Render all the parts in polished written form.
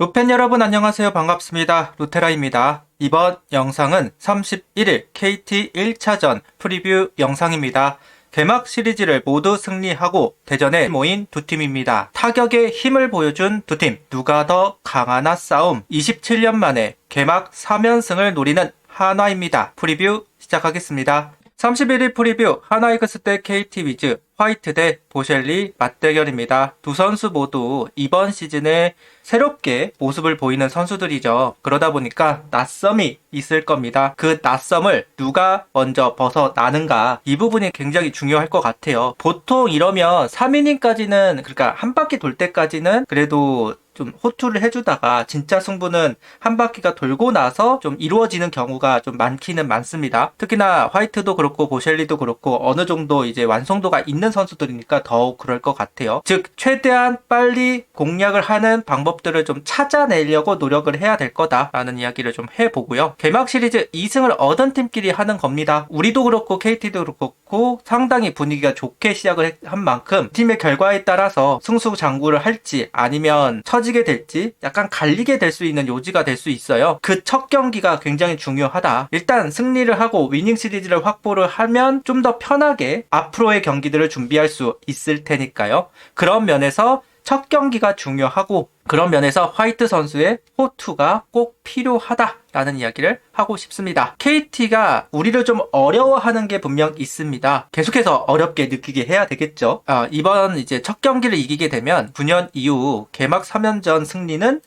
루팬 여러분 안녕하세요. 반갑습니다. 루테라입니다. 이번 영상은 31일 KT 1차전 프리뷰 영상입니다. 개막 시리즈를 모두 승리하고 대전에 모인 두 팀입니다. 타격의 힘을 보여준 두 팀, 누가 더 강하나 싸움. 27년 만에 개막 3연승을 노리는 한화입니다. 프리뷰 시작하겠습니다. 31일 프리뷰 하나이글스 대 KT 위즈, 화이트 대 보셸리 맞대결입니다. 두 선수 모두 이번 시즌에 새롭게 모습을 보이는 선수들이죠. 그러다 보니까 낯섦이 있을 겁니다. 그 낯섦을 누가 먼저 벗어나는가, 이 부분이 굉장히 중요할 것 같아요. 보통 이러면 3이닝까지는, 그러니까 한 바퀴 돌 때까지는 그래도 좀 호투를 해주다가 진짜 승부는 한 바퀴가 돌고 나서 좀 이루어지는 경우가 좀 많기는 많습니다. 특히나 화이트도 그렇고 보셸리도 그렇고 어느 정도 이제 완성도가 있는 선수들이니까 더욱 그럴 것 같아요. 즉 최대한 빨리 공략을 하는 방법들을 좀 찾아내려고 노력을 해야 될 거다라는 이야기를 좀 해보고요. 개막 시리즈 2승을 얻은 팀끼리 하는 겁니다. 우리도 그렇고 KT도 그렇고 상당히 분위기가 좋게 시작을 한 만큼 팀의 결과에 따라서 승수장구를 할지 아니면 처지게 될지 약간 갈리게 될 수 있는 요지가 될 수 있어요. 그 첫 경기가 굉장히 중요하다. 일단 승리를 하고 위닝 시리즈를 확보를 하면 좀 더 편하게 앞으로의 경기들을 준비할 수 있을 테니까요. 그런 면에서 첫 경기가 중요하고, 그런 면에서 화이트 선수의 호투가 꼭 필요하다라는 이야기를 하고 싶습니다. KT가 우리를 좀 어려워하는 게 분명 있습니다. 계속해서 어렵게 느끼게 해야 되겠죠. 이번 이제 첫 경기를 이기게 되면 9년 이후 개막 3연전 승리는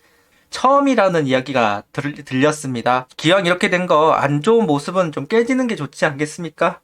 처음이라는 이야기가 들렸습니다. 기왕 이렇게 된 거 안 좋은 모습은 좀 깨지는 게 좋지 않겠습니까?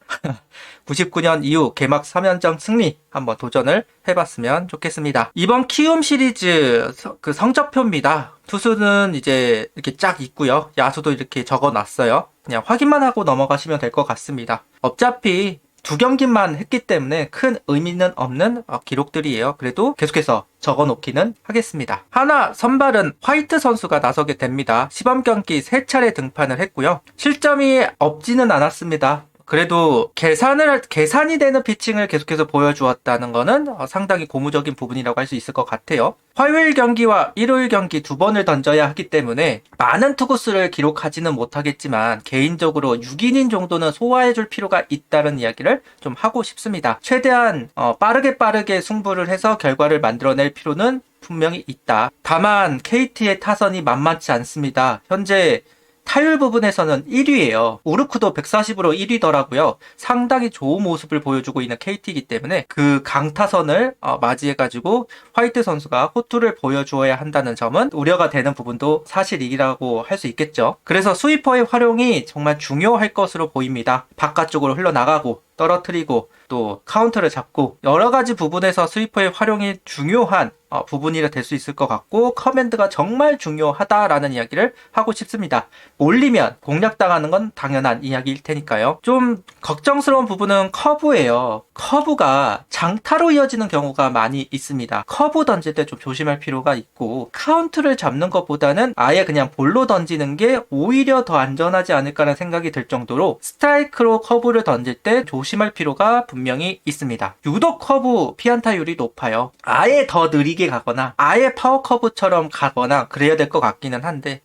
99년 이후 개막 3연전 승리 한번 도전을 해봤으면 좋겠습니다. 이번 키움 시리즈 그 성적표입니다. 투수는 이제 이렇게 쫙 있고요. 야수도 이렇게 적어놨어요. 그냥 확인만 하고 넘어가시면 될 것 같습니다. 어차피 두 경기만 했기 때문에 큰 의미는 없는 기록들이에요. 그래도 계속해서 적어놓기는 하겠습니다. 하나 선발은 화이트 선수가 나서게 됩니다. 시범 경기 3차례 등판을 했고요. 실점이 없지는 않았습니다. 그래도 계산이 되는 피칭을 계속해서 보여주었다는 거는 상당히 고무적인 부분이라고 할 수 있을 것 같아요. 화요일 경기와 일요일 경기 두 번을 던져야 하기 때문에 많은 투구수를 기록하지는 못하겠지만 개인적으로 6이닝 정도는 소화해줄 필요가 있다는 이야기를 좀 하고 싶습니다. 최대한 빠르게 승부를 해서 결과를 만들어낼 필요는 분명히 있다. 다만 KT의 타선이 만만치 않습니다. 현재 타율 부분에서는 1위예요. 우르크도 140으로 1위더라고요. 상당히 좋은 모습을 보여주고 있는 KT이기 때문에 그 강타선을 맞이해가지고 화이트 선수가 호투를 보여주어야 한다는 점은 우려가 되는 부분도 사실이라고 할 수 있겠죠. 그래서 스위퍼의 활용이 정말 중요할 것으로 보입니다. 바깥쪽으로 흘러나가고 떨어뜨리고 또 카운터를 잡고 여러 가지 부분에서 스위퍼의 활용이 중요한 부분이 될 수 있을 것 같고, 커맨드가 정말 중요하다라는 이야기를 하고 싶습니다. 올리면 공략당하는 건 당연한 이야기일 테니까요. 좀 걱정스러운 부분은 커브예요. 커브가 장타로 이어지는 경우가 많이 있습니다. 커브 던질 때 좀 조심할 필요가 있고, 카운트를 잡는 것보다는 아예 그냥 볼로 던지는 게 오히려 더 안전하지 않을까라는 생각이 들 정도로 스트라이크로 커브를 던질 때 조심할 필요가 분명히 있습니다. 유독 커브 피안타율이 높아요. 아예 더 느리게 가거나 아예 파워 커브처럼 가거나 그래야 될 것 같기는 한데,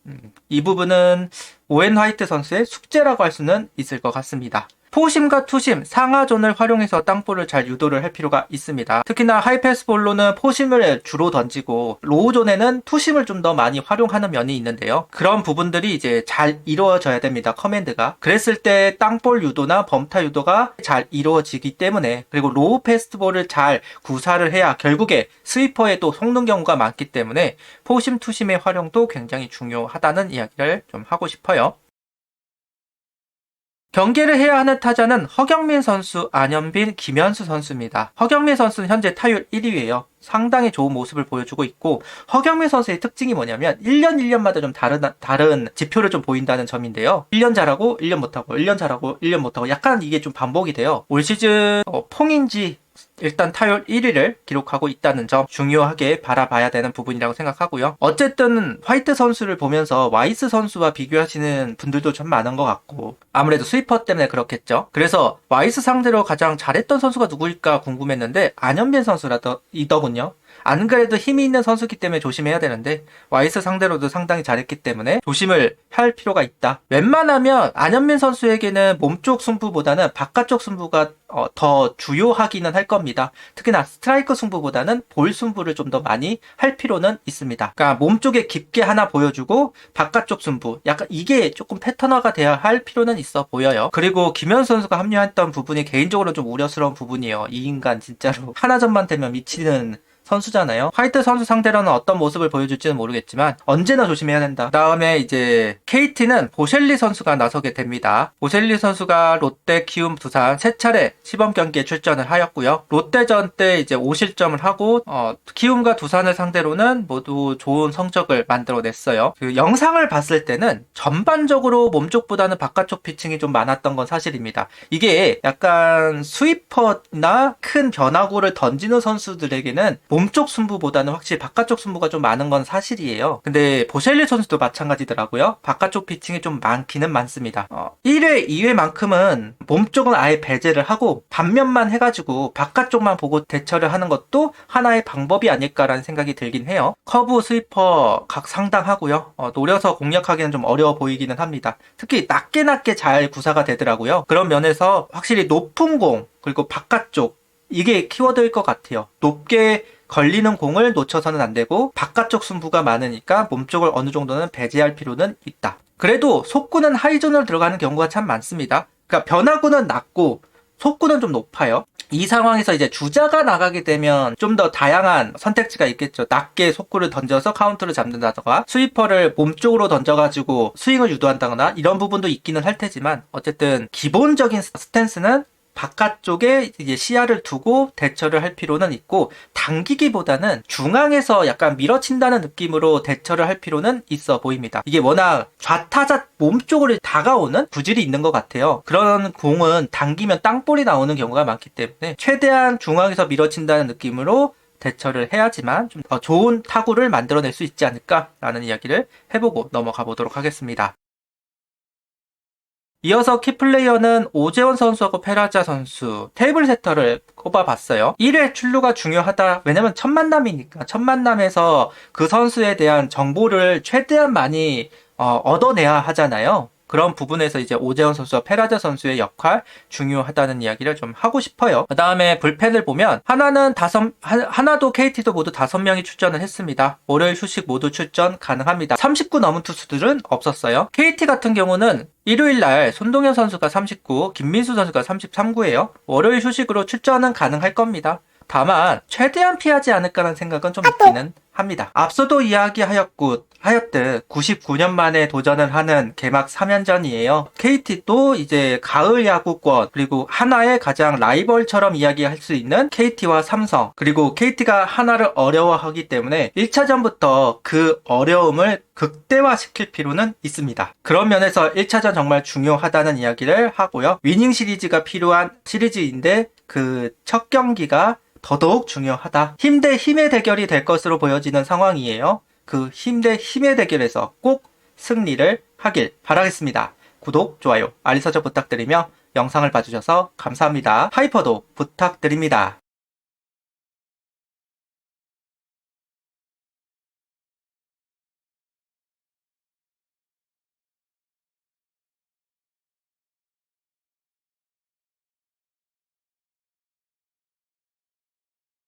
이 부분은 오웬 화이트 선수의 숙제라고 할 수는 있을 것 같습니다. 포심과 투심, 상하존을 활용해서 땅볼을 잘 유도를 할 필요가 있습니다. 특히나 하이패스볼로는 포심을 주로 던지고 로우존에는 투심을 좀 더 많이 활용하는 면이 있는데요. 그런 부분들이 이제 잘 이루어져야 됩니다. 커맨드가. 그랬을 때 땅볼 유도나 범타 유도가 잘 이루어지기 때문에, 그리고 로우 패스트볼을 잘 구사를 해야 결국에 스위퍼에 또 속는 경우가 많기 때문에 포심, 투심의 활용도 굉장히 중요하다는 이야기를 좀 하고 싶어요. 경기를 해야 하는 타자는 허경민 선수, 안현빈, 김현수 선수입니다. 허경민 선수는 현재 타율 1위예요. 상당히 좋은 모습을 보여주고 있고, 허경민 선수의 특징이 뭐냐면 1년마다 좀 다른 지표를 좀 보인다는 점인데요. 1년 잘하고 1년 못하고 1년 잘하고 1년 못하고 약간 이게 좀 반복이 돼요. 올 시즌 퐁인지 일단 타율 1위를 기록하고 있다는 점 중요하게 바라봐야 되는 부분이라고 생각하고요. 어쨌든 화이트 선수를 보면서 와이스 선수와 비교하시는 분들도 좀 많은 것 같고, 아무래도 스위퍼 때문에 그렇겠죠. 그래서 와이스 상대로 가장 잘했던 선수가 누구일까 궁금했는데 안현빈 선수이더군요. 안 그래도 힘이 있는 선수기 때문에 조심해야 되는데 와이스 상대로도 상당히 잘했기 때문에 조심을 할 필요가 있다. 웬만하면 안현민 선수에게는 몸쪽 승부보다는 바깥쪽 승부가 더 주요하기는 할 겁니다. 특히나 스트라이크 승부보다는 볼 승부를 좀 더 많이 할 필요는 있습니다. 그러니까 몸쪽에 깊게 하나 보여주고 바깥쪽 승부, 약간 이게 조금 패턴화가 돼야 할 필요는 있어 보여요. 그리고 김현 선수가 합류했던 부분이 개인적으로 좀 우려스러운 부분이에요. 이 인간 진짜로 하나전만 되면 미치는 선수잖아요. 화이트 선수 상대로는 어떤 모습을 보여줄지는 모르겠지만 언제나 조심해야 된다. 그다음에 이제 KT는 보셸리 선수가 나서게 됩니다. 보셸리 선수가 롯데, 키움, 두산 세 차례 시범 경기에 출전을 하였고요. 롯데전 때 이제 5실점을 하고 키움과 두산을 상대로는 모두 좋은 성적을 만들어냈어요. 그 영상을 봤을 때는 전반적으로 몸쪽보다는 바깥쪽 피칭이 좀 많았던 건 사실입니다. 이게 약간 스위퍼나 큰 변화구를 던지는 선수들에게는 몸쪽 승부보다는 확실히 바깥쪽 승부가 좀 많은 건 사실이에요. 근데 보셸리 선수도 마찬가지더라고요. 바깥쪽 피칭이 좀 많기는 많습니다. 1회, 2회만큼은 몸쪽은 아예 배제를 하고 반면만 해가지고 바깥쪽만 보고 대처를 하는 것도 하나의 방법이 아닐까라는 생각이 들긴 해요. 커브, 스위퍼 각 상당하고요. 노려서 공략하기는 좀 어려워 보이기는 합니다. 특히 낮게 잘 구사가 되더라고요. 그런 면에서 확실히 높은 공 그리고 바깥쪽 이게 키워드일 것 같아요. 높게 걸리는 공을 놓쳐서는 안 되고 바깥쪽 승부가 많으니까 몸쪽을 어느 정도는 배제할 필요는 있다. 그래도 속구는 하이존으로 들어가는 경우가 참 많습니다. 그러니까 변화구는 낮고 속구는 좀 높아요. 이 상황에서 이제 주자가 나가게 되면 좀 더 다양한 선택지가 있겠죠. 낮게 속구를 던져서 카운트를 잡는다거나 스위퍼를 몸쪽으로 던져가지고 스윙을 유도한다거나 이런 부분도 있기는 할 테지만 어쨌든 기본적인 스탠스는 바깥쪽에 이제 시야를 두고 대처를 할 필요는 있고 당기기보다는 중앙에서 약간 밀어친다는 느낌으로 대처를 할 필요는 있어 보입니다. 이게 워낙 좌타자 몸쪽으로 다가오는 구질이 있는 것 같아요. 그런 공은 당기면 땅볼이 나오는 경우가 많기 때문에 최대한 중앙에서 밀어친다는 느낌으로 대처를 해야지만 좀 더 좋은 타구를 만들어낼 수 있지 않을까라는 이야기를 해보고 넘어가 보도록 하겠습니다. 이어서 키플레이어는 오재원 선수하고 페라자 선수 테이블 세터를 꼽아봤어요. 1회 출루가 중요하다. 왜냐면 첫 만남이니까 첫 만남에서 그 선수에 대한 정보를 최대한 많이 얻어내야 하잖아요. 그런 부분에서 이제 오재원 선수와 페라자 선수의 역할 중요하다는 이야기를 좀 하고 싶어요. 그 다음에 불펜을 보면 하나도 KT도 모두 5명이 출전을 했습니다. 월요일 휴식 모두 출전 가능합니다. 39 넘은 투수들은 없었어요. KT 같은 경우는 일요일날 손동현 선수가 39, 김민수 선수가 33구예요. 월요일 휴식으로 출전은 가능할 겁니다. 다만 최대한 피하지 않을까라는 생각은 좀 있기는 합니다. 앞서도 하였듯 99년 만에 도전을 하는 개막 3연전이에요. KT도 이제 가을 야구권 그리고 하나의 가장 라이벌처럼 이야기할 수 있는 KT와 삼성 그리고 KT가 하나를 어려워하기 때문에 1차전부터 그 어려움을 극대화시킬 필요는 있습니다. 그런 면에서 1차전 정말 중요하다는 이야기를 하고요. 위닝 시리즈가 필요한 시리즈인데 그 첫 경기가 더더욱 중요하다. 힘 대 힘의 대결이 될 것으로 보여지는 상황이에요. 그 힘 대 힘의 대결에서 꼭 승리를 하길 바라겠습니다. 구독, 좋아요, 알림 설정 부탁드리며 영상을 봐주셔서 감사합니다. 하이퍼도 부탁드립니다.